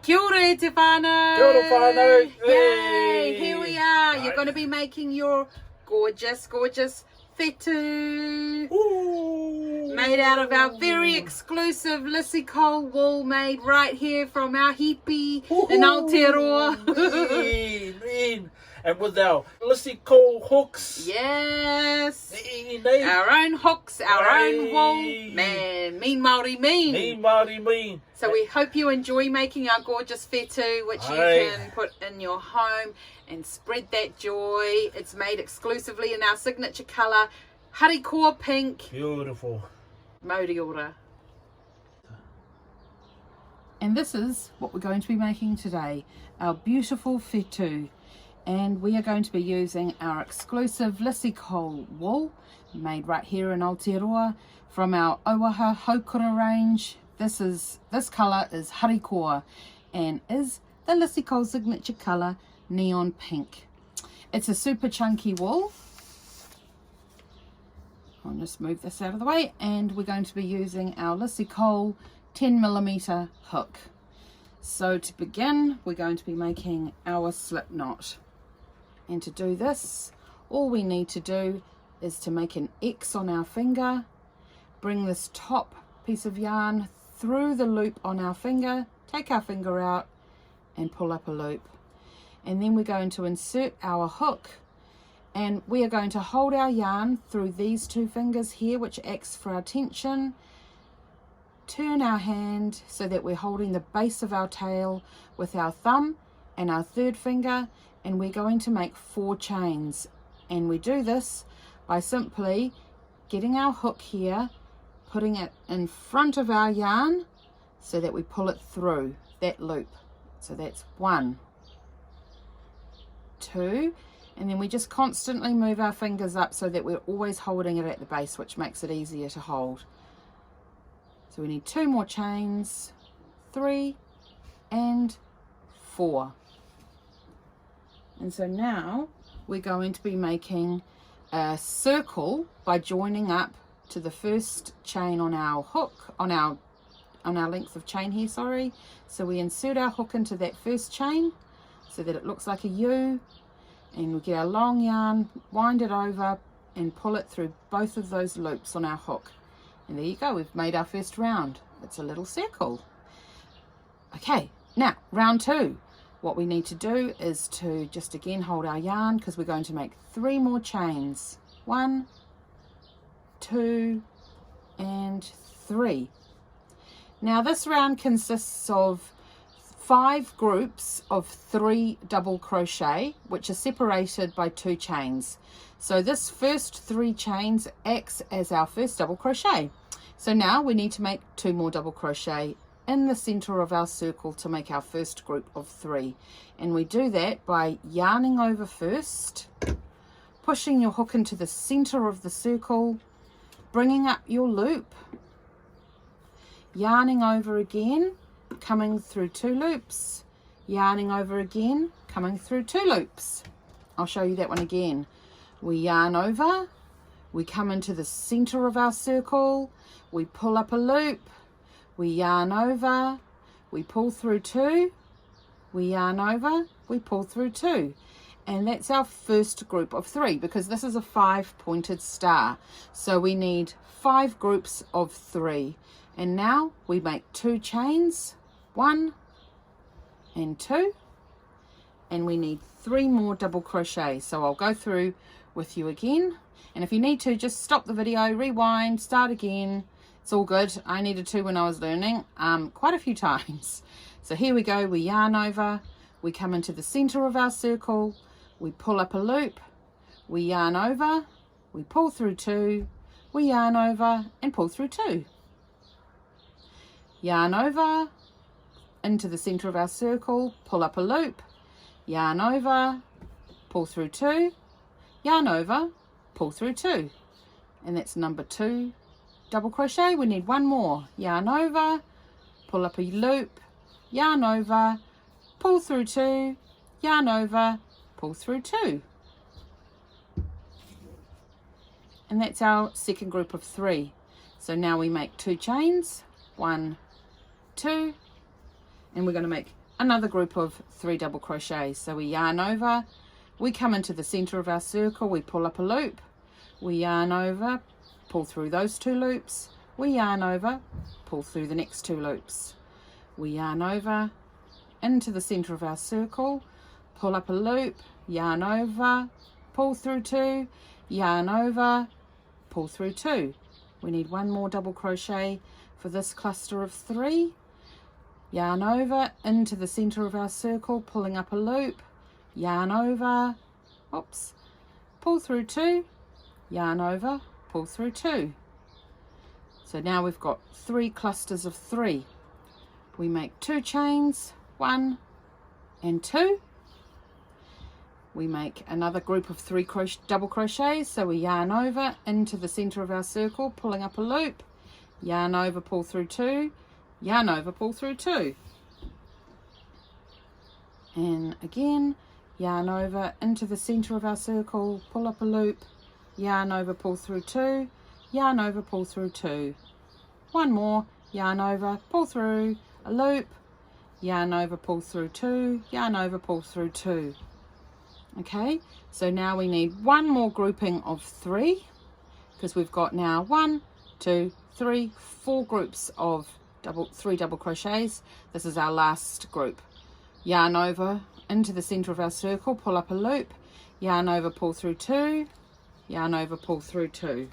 Kia ora te whānau. Kia ora whānau. Yay, here we are. Right. You're going to be making your gorgeous, gorgeous whetu. Ooh. Made out of our very exclusive Lissy Cole wool, made right here from our hippie in Aotearoa. Mean. And with our Lissy Cole hooks. Yes. Mean. Our own hooks, our own wool. Mean. Man, mean Māori mean. Mean Māori mean. So we hope you enjoy making our gorgeous whetu, which you can put in your home and spread that joy. It's made exclusively in our signature colour, harikoa pink. Beautiful. Mauri ora. And this is what we're going to be making today, our beautiful whetu. And we are going to be using our exclusive Lissy Cole wool, made right here in Aotearoa, from our Oaha Haukura range. This colour is harikoa and is the Lissy Cole signature colour, neon pink. It's a super chunky wool. I'll just move this out of the way, and we're going to be using our Lissy Cole 10mm hook. So to begin, we're going to be making our slip knot. And to do this, all we need to do is to make an X on our finger, bring this top piece of yarn through the loop on our finger, take our finger out and pull up a loop. And then we're going to insert our hook, and we are going to hold our yarn through these two fingers here, which acts for our tension. Turn our hand so that we're holding the base of our tail with our thumb and our third finger, and we're going to make 4 chains. And we do this by simply getting our hook here, putting it in front of our yarn so that we pull it through that loop. So that's 1, 2, and then we just constantly move our fingers up so that we're always holding it at the base, which makes it easier to hold. So we need 2 more chains, 3 and 4. And so now we're going to be making a circle by joining up to the first chain on our hook, on our length of chain here, sorry. So we insert our hook into that first chain so that it looks like a U, and we get our long yarn, wind it over and pull it through both of those loops on our hook. And there you go, we've made our first round. It's a little circle. Okay, now round 2. What we need to do is to just again hold our yarn, because we're going to make 3 more chains. 1, 2 and 3. Now this round consists of 5 groups of 3 double crochet, which are separated by 2 chains. So this first 3 chains acts as our first double crochet. So now we need to make 2 more double crochet in the center of our circle to make our first group of 3. And we do that by yarning over first, pushing your hook into the center of the circle, bringing up your loop, yarning over again, coming through 2 loops, yarning over again, coming through 2 loops. I'll show you that one again. We yarn over, we come into the center of our circle, we pull up a loop, we yarn over, we pull through 2, we yarn over, we pull through 2. And that's our first group of 3, because this is a 5-pointed star. So we need 5 groups of 3. And now we make 2 chains, 1 and 2. And we need 3 more double crochets. So I'll go through with you again. And if you need to, just stop the video, rewind, start again. It's all good. I needed to when I was learning quite a few times. So here we go. We yarn over, we come into the center of our circle, we pull up a loop, we yarn over, we pull through 2, we yarn over and pull through 2. Yarn over into the center of our circle, pull up a loop, yarn over, pull through 2, yarn over, pull through 2. And that's number 2 double crochet. We need 1 more. Yarn over, pull up a loop, yarn over, pull through 2, yarn over, pull through 2. And that's our second group of 3. So now we make 2 chains, 1, 2, and we're going to make another group of 3 double crochets. So we yarn over, we come into the center of our circle, we pull up a loop, we yarn over, pull through those 2 loops, we yarn over, pull through the next 2 loops, we yarn over into the center of our circle, pull up a loop, yarn over, pull through 2, yarn over, pull through 2. We need 1 more double crochet for this cluster of 3. Yarn over into the center of our circle, pulling up a loop, yarn over, oops, pull through 2, yarn over, pull through 2. So now we've got 3 clusters of 3. We make 2 chains, 1 and 2. We make another group of 3 double crochets, so we yarn over into the center of our circle, pulling up a loop, yarn over, pull through 2, yarn over, pull through 2. And again, yarn over into the center of our circle, pull up a loop, yarn over, pull through 2, yarn over, pull through 2. 1 more, yarn over, pull through a loop, yarn over, pull through 2, yarn over, pull through 2. Okay, so now we need 1 more grouping of 3, because we've got now 1, 2, 3, 4 groups of 3 double crochets. This is our last group. Yarn over into the center of our circle, pull up a loop, yarn over, pull through 2, yarn over, pull through 2.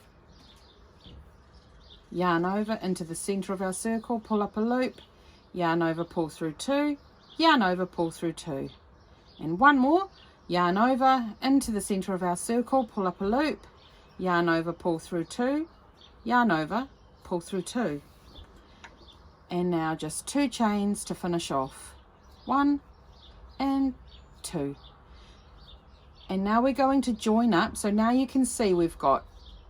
Yarn over into the center of our circle, pull up a loop, yarn over, pull through 2, yarn over, pull through 2. And 1 more, yarn over into the center of our circle, pull up a loop, yarn over, pull through 2, yarn over, pull through 2. And now just 2 chains to finish off. 1 and 2. And now we're going to join up. So now you can see we've got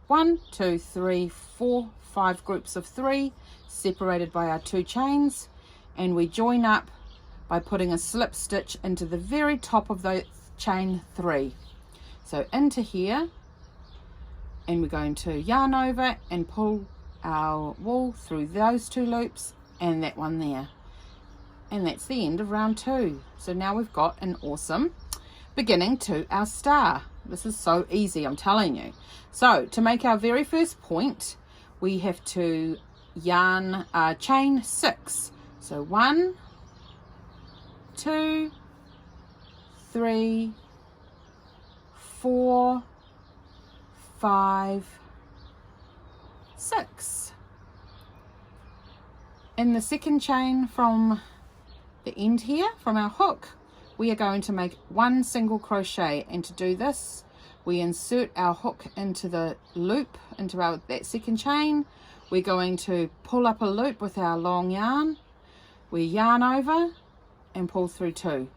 1, 2, 3, 4, 5 groups of 3 separated by our 2 chains, and we join up by putting a slip stitch into the very top of the chain 3. So into here, and we're going to yarn over and pull our wool through those 2 loops and that one there. And that's the end of round 2. So now we've got an awesome beginning to our star. This is so easy, I'm telling you. So to make our very first point, we have to yarn chain 6. So 1, 2, 3, 4, 5, 6. In the second chain from the end here, from our hook, we are going to make 1 single crochet, and to do this we insert our hook into the loop, into that second chain. We're going to pull up a loop with our long yarn, we yarn over and pull through 2.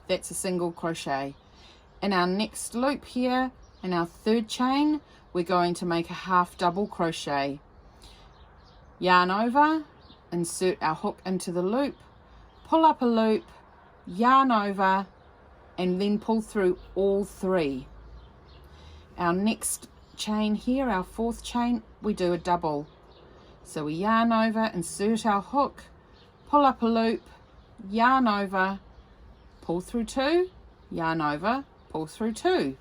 That's a single crochet. In our next loop here, in our third chain, we're going to make a half double crochet, yarn over, insert our hook into the loop, pull up a loop, yarn over, and then pull through all 3. Our next chain here, our fourth chain, we do a double. So we yarn over, insert our hook, pull up a loop, yarn over, pull through 2, yarn over, pull through 2.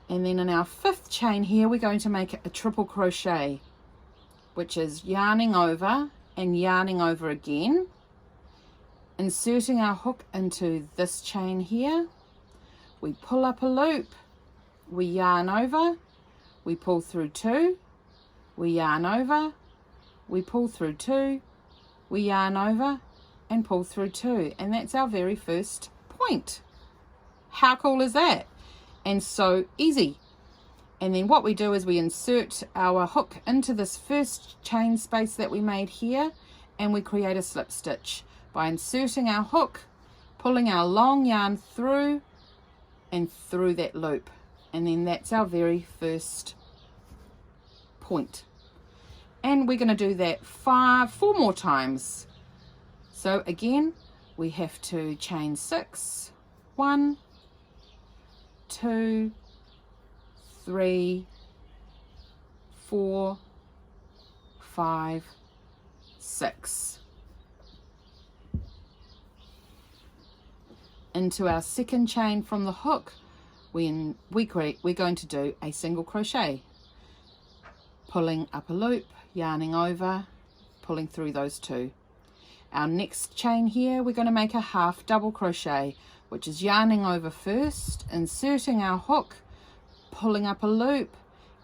And then in our fifth chain here, we're going to make a triple crochet, which is yarning over and yarning over again, inserting our hook into this chain here, we pull up a loop, we yarn over, we pull through 2, we yarn over, we pull through 2, we yarn over and pull through 2, and that's our very first point. How cool is that? And so easy. And then what we do is we insert our hook into this first chain space that we made here, and we create a slip stitch by inserting our hook, pulling our long yarn through and through that loop, and then that's our very first point. And we're going to do that 4 more times. So again, we have to chain 6, 1, 2, 3, 4, 5, 6. into our second chain from the hook, we're going to do a single crochet, pulling up a loop, yarning over, pulling through those two. Our next chain here, we're going to make a half double crochet, which is yarning over first, inserting our hook, pulling up a loop,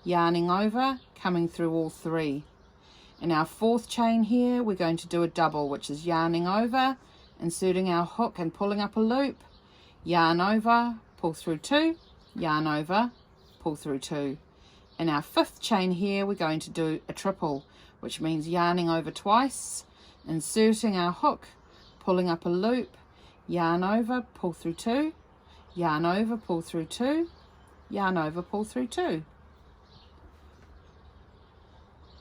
yarning over, coming through all three. In our fourth chain here, we're going to do a double, which is yarning over, inserting our hook and pulling up a loop, yarn over, pull through two, yarn over, pull through two. In our fifth chain here, we're going to do a triple, which means yarning over twice, inserting our hook, pulling up a loop, yarn over, pull through two, yarn over, pull through two, yarn over, pull through two.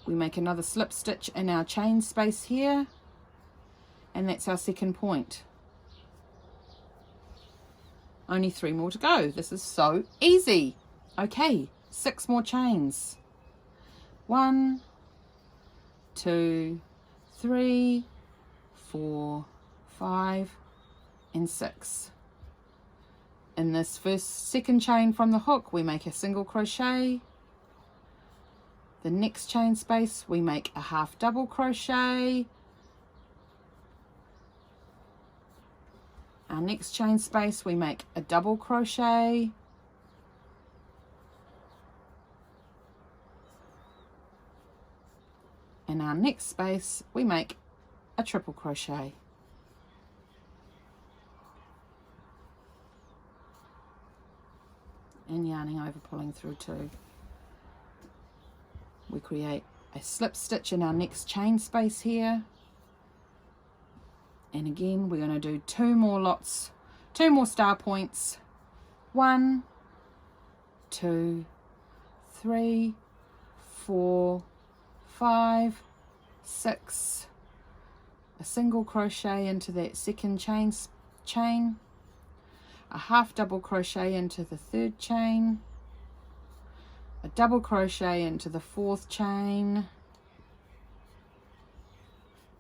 We make another slip stitch in our chain space here, and that's our second point. Only 3 more to go. This is so easy. Okay, 6 more chains. 1, 2, 3, 4, 5, and 6. In this second chain from the hook, we make a single crochet. The next chain space, we make a half double crochet. Our next chain space, we make a double crochet. In our next space, we make a triple crochet. And yarning over, pulling through two. We create a slip stitch in our next chain space here. And again, we're going to do 2 more star points. 1, 2, 3, 4, 5, 6. A single crochet into that second chain. A half double crochet into the third chain. A double crochet into the fourth chain.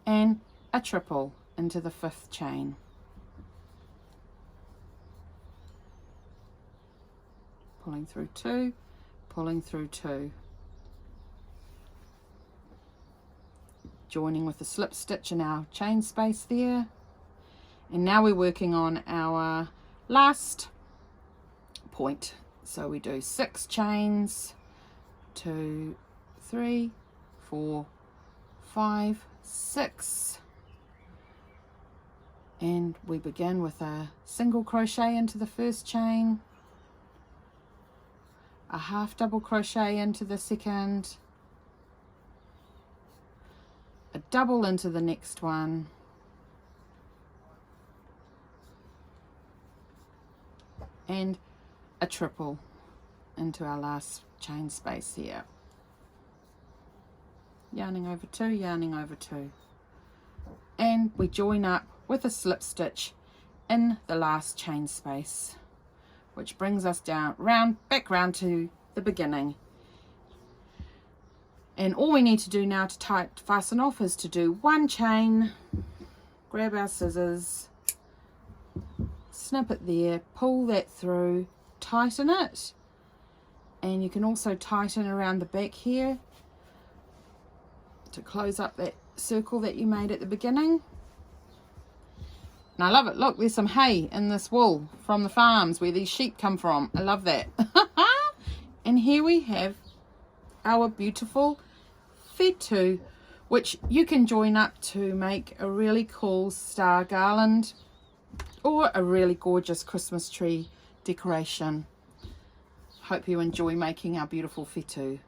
And a triple into the fifth chain. Pulling through two, pulling through two. Joining with the slip stitch in our chain space there. And now we're working on our last point. So we do 6 chains, 2, 3, 4, 5, 6. And we begin with a single crochet into the first chain, a half double crochet into the second, a double into the next one, and a triple into our last chain space here. Yarning over two, yarning over two. And we join up with a slip stitch in the last chain space, which brings us back round to the beginning. And all we need to do now to fasten off is to do 1 chain, grab our scissors, snip it there, pull that through, tighten it, and you can also tighten around the back here to close up that circle that you made at the beginning. And I love it. Look, there's some hay in this wool from the farms where these sheep come from. I love that. And here we have our beautiful whetu, which you can join up to make a really cool star garland or a really gorgeous Christmas tree decoration. Hope you enjoy making our beautiful whetu.